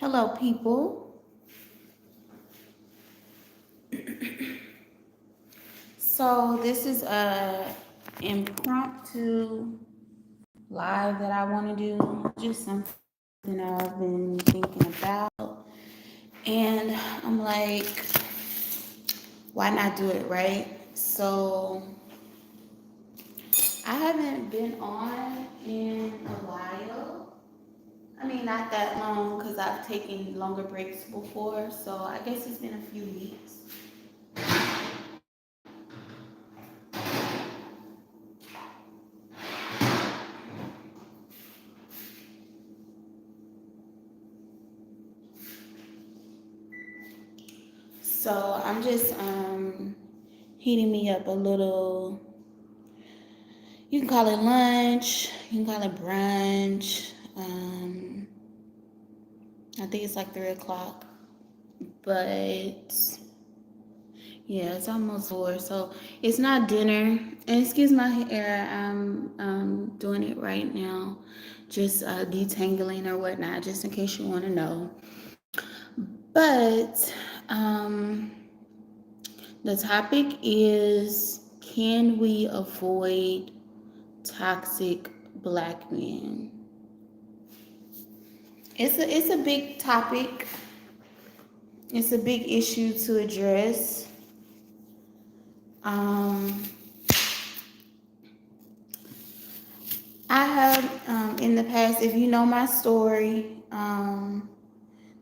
Hello, people. So this is a impromptu live that I want to do. Just something I've been thinking about, and I'm like, why not do it, right? So I haven't been on in a while. I mean, not that long because I've taken longer breaks before. So I guess it's been a few weeks. So I'm just heating me up a little. You can call it lunch. You can call it brunch. I think it's like 3 o'clock, but yeah, it's almost 4. So it's not dinner. And excuse my hair. I'm doing it right now, just detangling or whatnot, just in case you want to know. But the topic is, can we avoid toxic black men? It's a big topic. It's a big issue to address. Um, I have in the past, if you know my story, then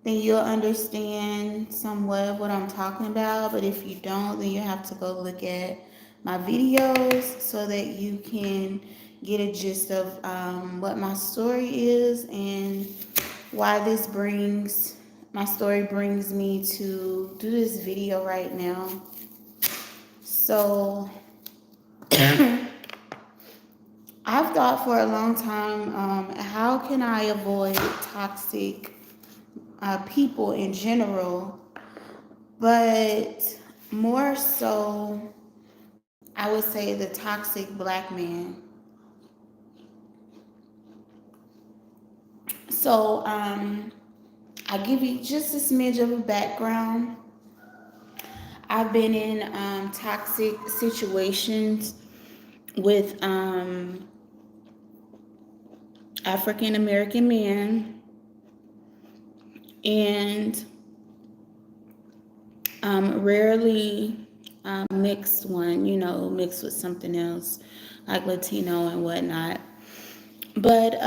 you'll understand somewhat of what I'm talking about. But if you don't, then you have to go look at my videos so that you can get a gist of what my story is and why my story brings me to do this video right now. So I've thought for a long time, how can I avoid toxic people in general, but more so, I would say the toxic black man. So I'll give you just a smidge of a background. I've been in toxic situations with African American men and rarely mixed one, mixed with something else like Latino and whatnot. But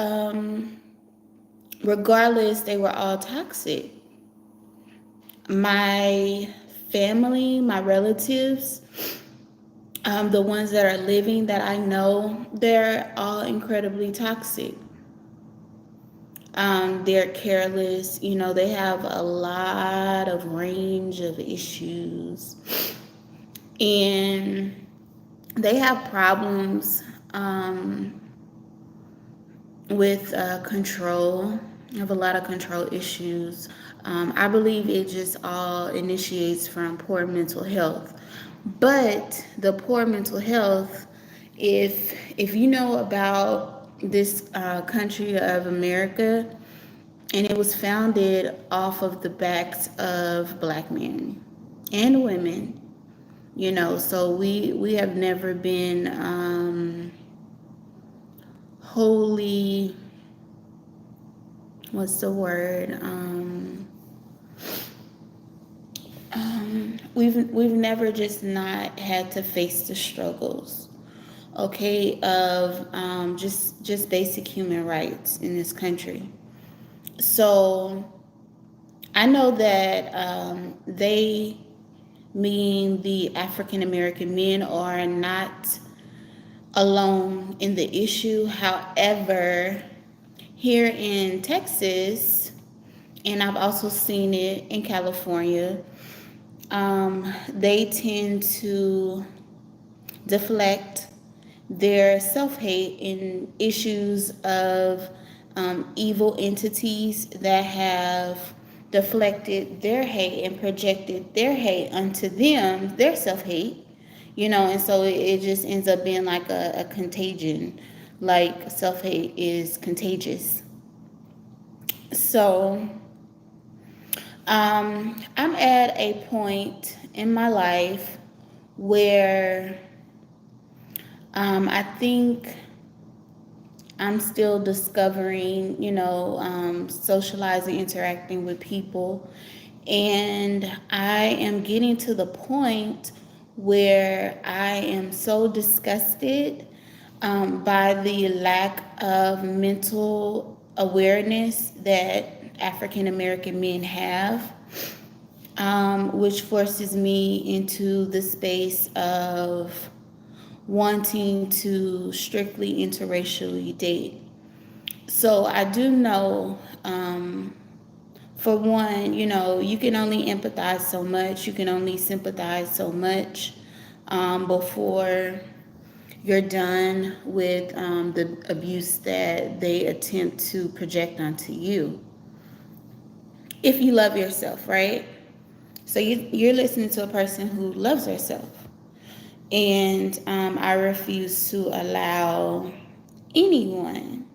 regardless, they were all toxic. My family, my relatives, the ones that are living that I know, they're all incredibly toxic. They're careless, they have a lot of range of issues, and they have problems with control. They have a lot of control issues. I believe it just all initiates from poor mental health. But the poor mental health, if you know about this country of America, and it was founded off of the backs of black men and women, so we have never been wholly, what's the word? We've never just not had to face the struggles, okay, of just basic human rights in this country. So I know that they, meaning the African American men, are not alone in the issue. However, here in Texas, and I've also seen it in California, they tend to deflect their self-hate in issues of evil entities that have deflected their hate and projected their hate unto them, their self-hate, and so it just ends up being like a contagion, like self-hate is contagious. So I'm at a point in my life where I think I'm still discovering, socializing, interacting with people. And I am getting to the point where I am so disgusted by the lack of mental awareness that African American men have, which forces me into the space of wanting to strictly interracially date. So I do know, for one, you can only empathize so much, you can only sympathize so much before you're done with the abuse that they attempt to project onto you. If you love yourself, right? So you're listening to a person who loves herself. And I refuse to allow anyone,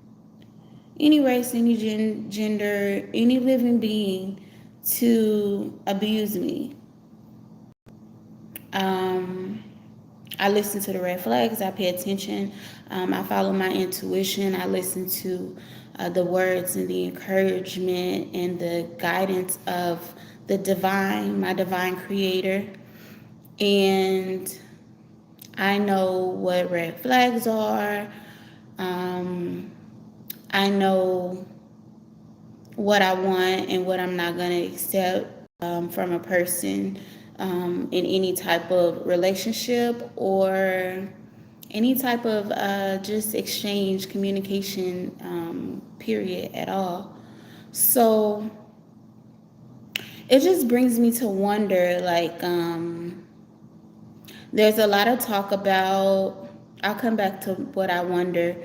any race, any gender, any living being to abuse me. Um, I listen to the red flags. I pay attention. I follow my intuition. I listen to the words and the encouragement and the guidance of the divine, my divine creator. And I know what red flags are. Um, I know what I want and what I'm not going to accept from a person in any type of relationship or any type of just exchange, communication, period, at all. So it just brings me to wonder, like, there's a lot of talk about, I'll come back to what I wonder.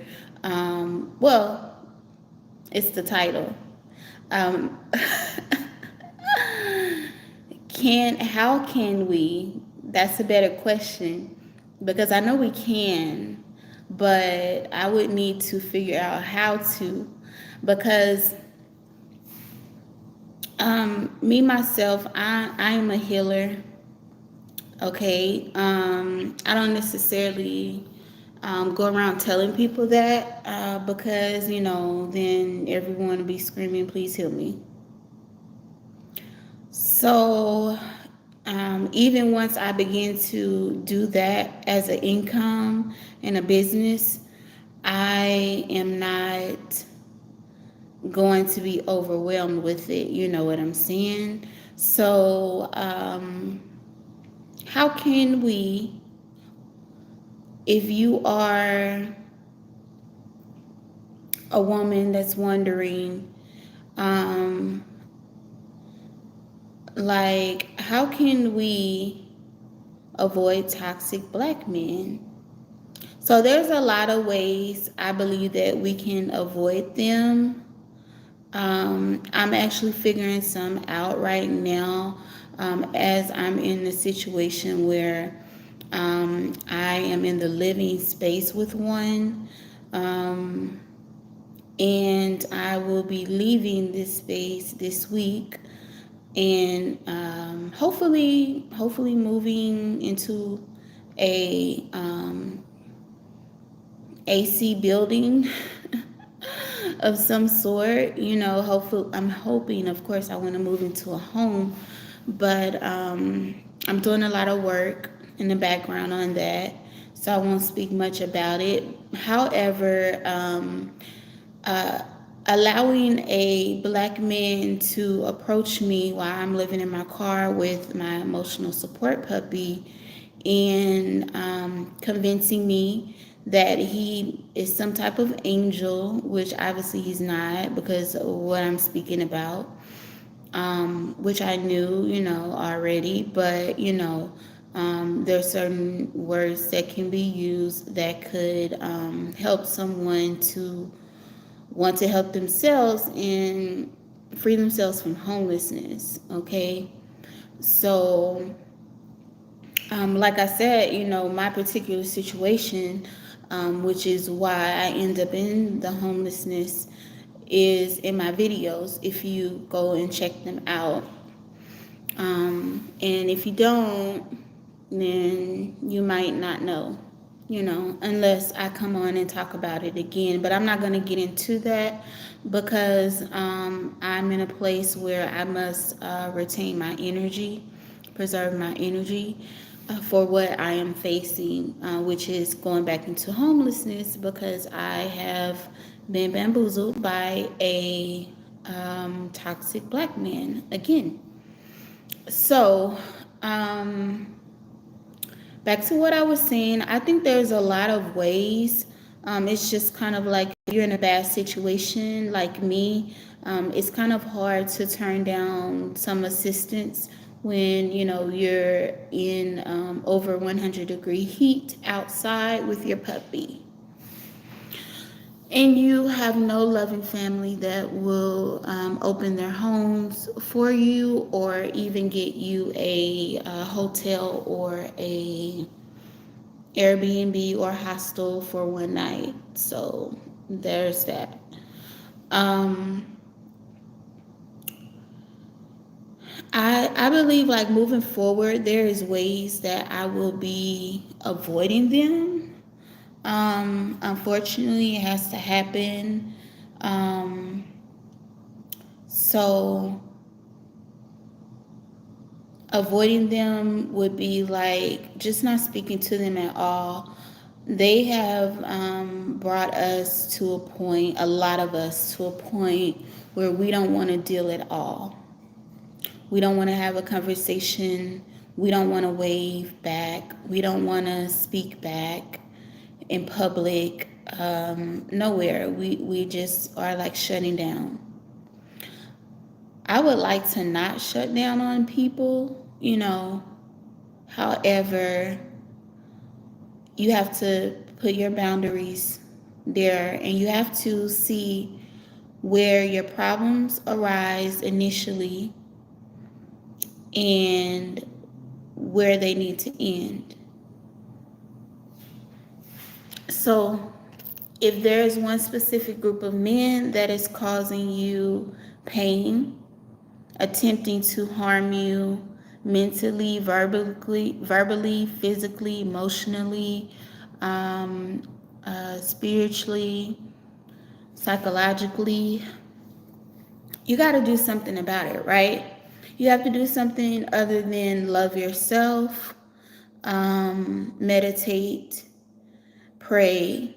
Well, it's the title. Um, how can we? That's a better question because I know we can, but I would need to figure out how to because me myself, I'm a healer. Okay, I don't necessarily go around telling people that because then everyone will be screaming, "Please heal me." So even once I begin to do that as an income and a business, I am not going to be overwhelmed with it. You know what I'm saying? So how can we, if you are a woman that's wondering, um, like, how can we avoid toxic black men? So there's a lot of ways I believe that we can avoid them. I'm actually figuring some out right now as I'm in the situation where I am in the living space with one. And I will be leaving this space this week and hopefully moving into a AC building of some sort. Hopefully, I'm hoping, of course, I want to move into a home, but I'm doing a lot of work in the background on that, so I won't speak much about it. However, uh, allowing a black man to approach me while I'm living in my car with my emotional support puppy and convincing me that he is some type of angel, which obviously he's not because of what I'm speaking about, which I knew, already, but, there are certain words that can be used that could help someone to want to help themselves and free themselves from homelessness. Okay, so like I said, my particular situation, which is why I end up in the homelessness, is in my videos. If you go and check them out, And if you don't, then you might not know, unless I come on and talk about it again. But I'm not going to get into that because I'm in a place where I must retain my energy, preserve my energy for what I am facing, which is going back into homelessness because I have been bamboozled by a toxic black man again. So, back to what I was saying, I think there's a lot of ways. It's just kind of like if you're in a bad situation like me, it's kind of hard to turn down some assistance when you're in over 100-degree heat outside with your puppy. And you have no loving family that will open their homes for you or even get you a hotel or a Airbnb or hostel for one night. So there's that. Um, I believe like moving forward, there is ways that I will be avoiding them. Unfortunately, it has to happen. Um, so avoiding them would be like just not speaking to them at all. They have brought us to a point, a lot of us, to a point where we don't want to deal at all. We don't want to have a conversation. We don't want to wave back. We don't want to speak back in public. Nowhere. We just are like shutting down. I would like to not shut down on people. However, you have to put your boundaries there and you have to see where your problems arise initially and where they need to end. So, if there is one specific group of men that is causing you pain, attempting to harm you mentally, verbally, physically, emotionally, um, spiritually, psychologically, you got to do something about it, right? You have to do something other than love yourself, meditate, pray.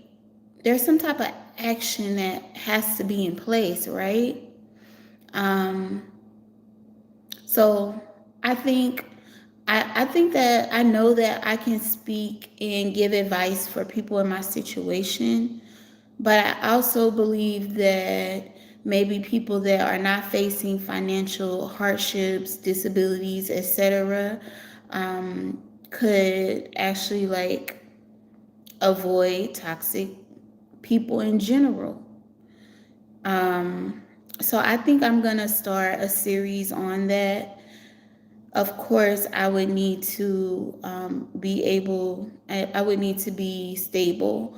There's some type of action that has to be in place, right? Um, so I think I think that I know that I can speak and give advice for people in my situation, but I also believe that maybe people that are not facing financial hardships, disabilities, etc., could actually like avoid toxic people in general. Um, so I think I'm gonna start a series on that. Of course, I would need to I would need to be stable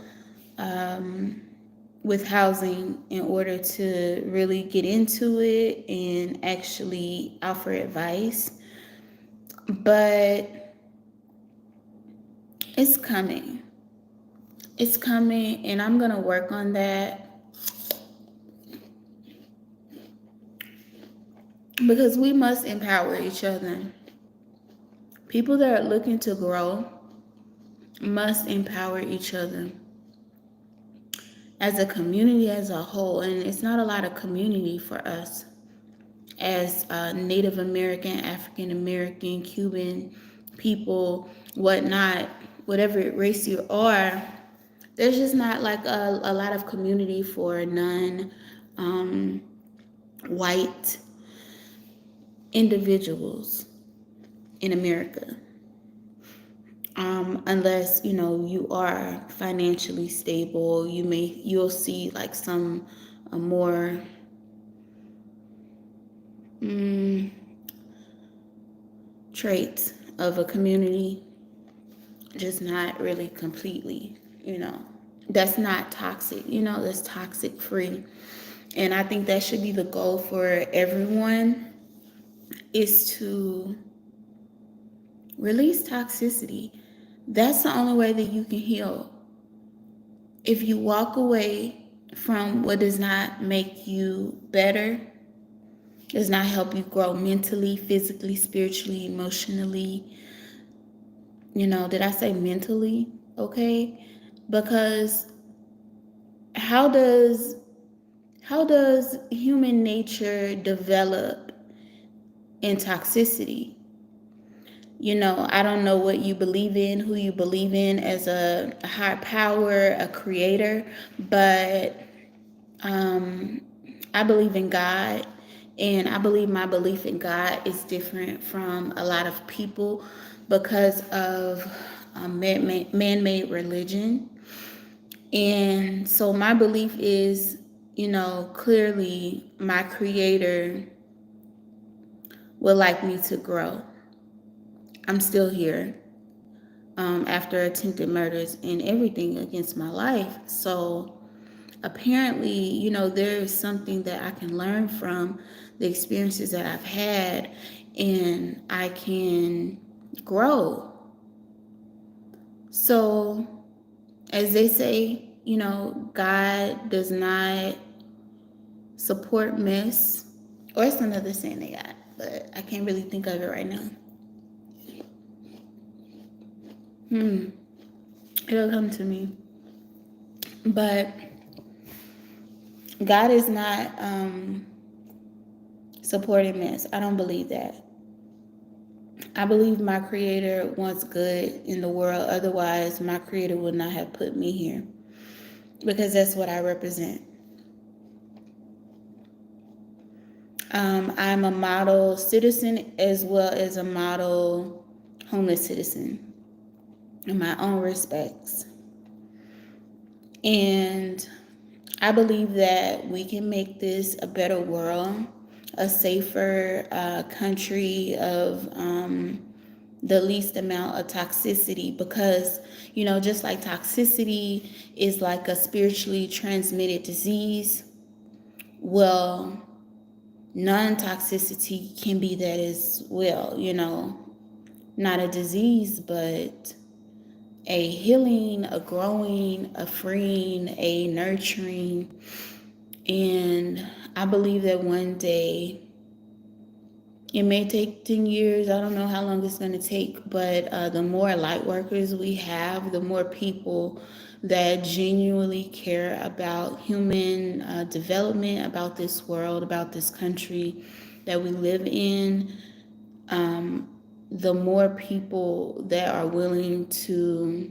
with housing in order to really get into it and actually offer advice. But it's coming. It's coming, and I'm going to work on that because we must empower each other. People that are looking to grow must empower each other as a community as a whole. And it's not a lot of community for us as Native American, African American, Cuban people, whatnot, whatever race you are. There's just not like a lot of community for non-white individuals in America. Unless you are financially stable, you'll see like some more traits of a community, just not really completely. That's not toxic, that's toxic free. And I think that should be the goal for everyone. is to release toxicity. That's the only way that you can heal. If you walk away from what does not make you better, does not help you grow mentally, physically, spiritually, emotionally, did I say mentally? Okay? Because how does human nature develop in toxicity? I don't know what you believe in, who you believe in as a higher power, a creator, but um, I believe in God, and I believe my belief in God is different from a lot of people because of man-made religion. And so my belief is, clearly my creator would like me to grow. I'm still here after attempted murders and everything against my life. So apparently, there is something that I can learn from the experiences that I've had, and I can grow. So, as they say, God does not support mess, or it's another saying they got, but I can't really think of it right now. It'll come to me. But God is not supporting mess. I don't believe that. I believe my creator wants good in the world. Otherwise, my creator would not have put me here, because that's what I represent. I'm a model citizen as well as a model homeless citizen in my own respects. And I believe that we can make this a better world, a safer country of the least amount of toxicity, because, just like toxicity is like a spiritually transmitted disease, well, non-toxicity can be that as well, not a disease, but a healing, a growing, a freeing, a nurturing. And I believe that one day, it may take 10 years, I don't know how long it's going to take, but the more light workers we have, the more people that genuinely care about human development, about this world, about this country that we live in, the more people that are willing to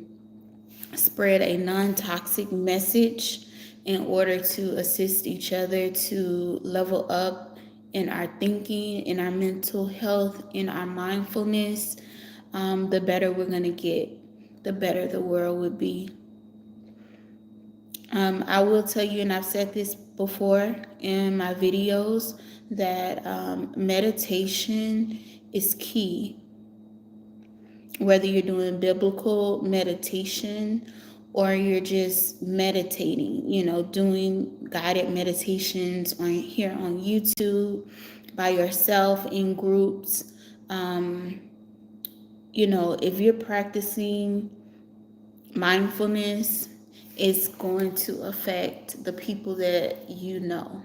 spread a non-toxic message in order to assist each other to level up in our thinking, in our mental health, in our mindfulness, the better we're going to get, the better the world would be. I will tell you, and I've said this before in my videos, that meditation is key. Whether you're doing biblical meditation or you're just meditating, doing guided meditations here on YouTube by yourself in groups. If you're practicing mindfulness, it's going to affect the people that you know.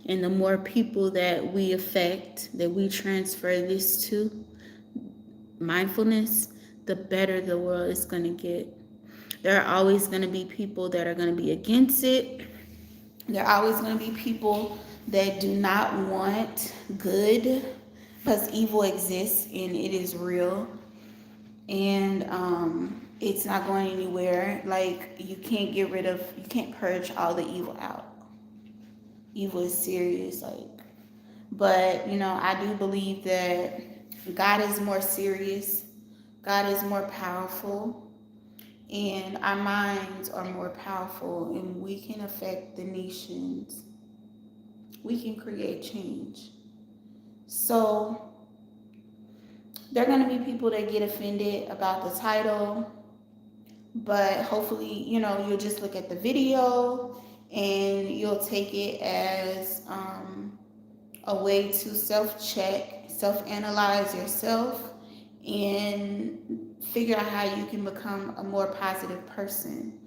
And the more people that we affect, that we transfer this to, mindfulness, the better the world is going to get. There are always going to be people that are going to be against it. There are always going to be people that do not want good, because evil exists and it is real. And it's not going anywhere. Like, you can't purge all the evil out. Evil is serious. But I do believe that God is more serious. God is more powerful, and our minds are more powerful, and we can affect the nations. We can create change. So there are going to be people that get offended about the title, but hopefully, you'll just look at the video and you'll take it as a way to self-check, self-analyze yourself and figure out how you can become a more positive person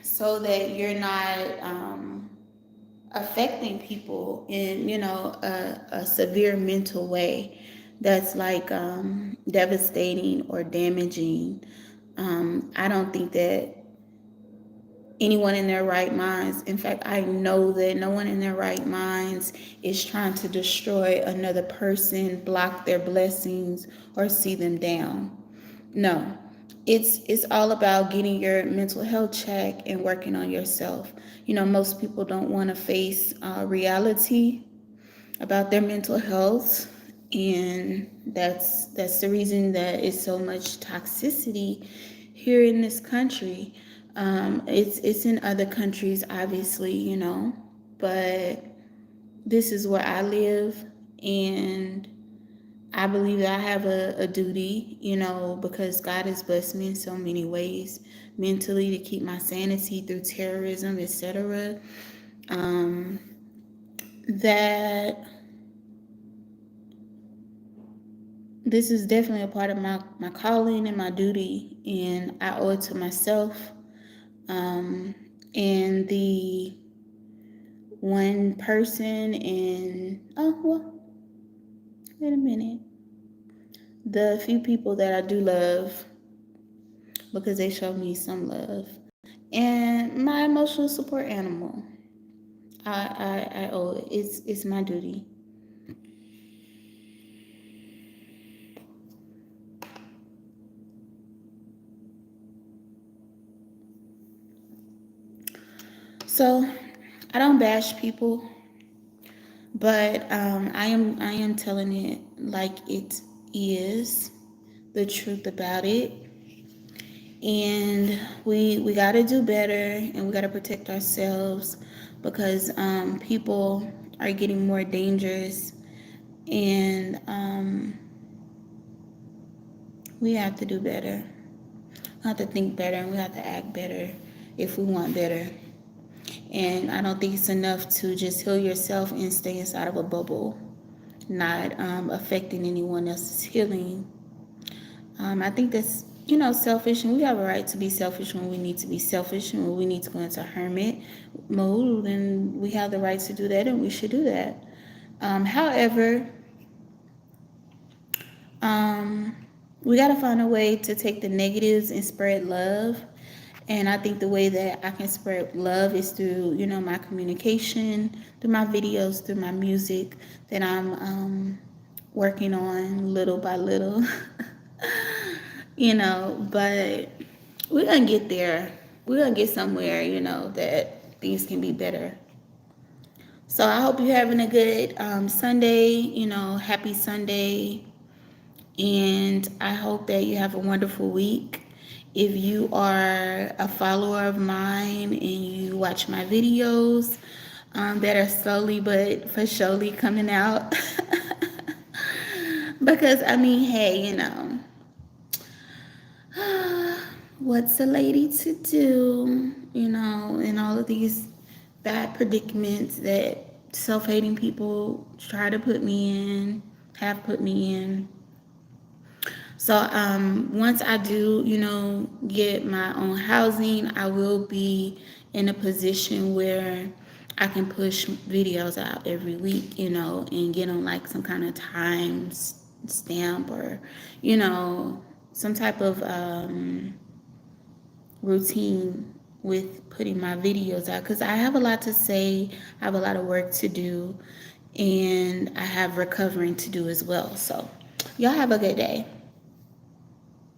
so that you're not affecting people in, a severe mental way that's like devastating or damaging. I don't think that anyone in their right minds, in fact, I know that no one in their right minds is trying to destroy another person, block their blessings, or see them down. No, it's all about getting your mental health check and working on yourself. Most people don't want to face reality about their mental health, and that's the reason that it's so much toxicity here in this country. It's in other countries, obviously, but this is where I live, and I believe that I have a duty, because God has blessed me in so many ways mentally to keep my sanity through terrorism, etc. That this is definitely a part of my calling and my duty, and I owe it to myself. Um, and the one person wait a minute. The few people that I do love because they show me some love. And my emotional support animal. I owe it. It's my duty. So I don't bash people, but I am telling it like it is, the truth about it. And we got to do better, and we got to protect ourselves because people are getting more dangerous, and we have to do better. We have to think better, and we have to act better if we want better. And I don't think it's enough to just heal yourself and stay inside of a bubble, not affecting anyone else's healing. I think that's, selfish, and we have a right to be selfish when we need to be selfish, and when we need to go into hermit mode, and we have the right to do that, and we should do that. However, we got to find a way to take the negatives and spread love. And I think the way that I can spread love is through, my communication, through my videos, through my music that I'm working on little by little. But we're going to get there. We're going to get somewhere, that things can be better. So I hope you're having a good Sunday, happy Sunday. And I hope that you have a wonderful week. If you are a follower of mine and you watch my videos that are slowly but for surely coming out, because hey, what's a lady to do, in all of these bad predicaments that self-hating people try to put me in, have put me in. So once I do, get my own housing, I will be in a position where I can push videos out every week, and get on like some kind of time stamp or, some type of routine with putting my videos out, because I have a lot to say, I have a lot of work to do, and I have recovering to do as well. So y'all have a good day.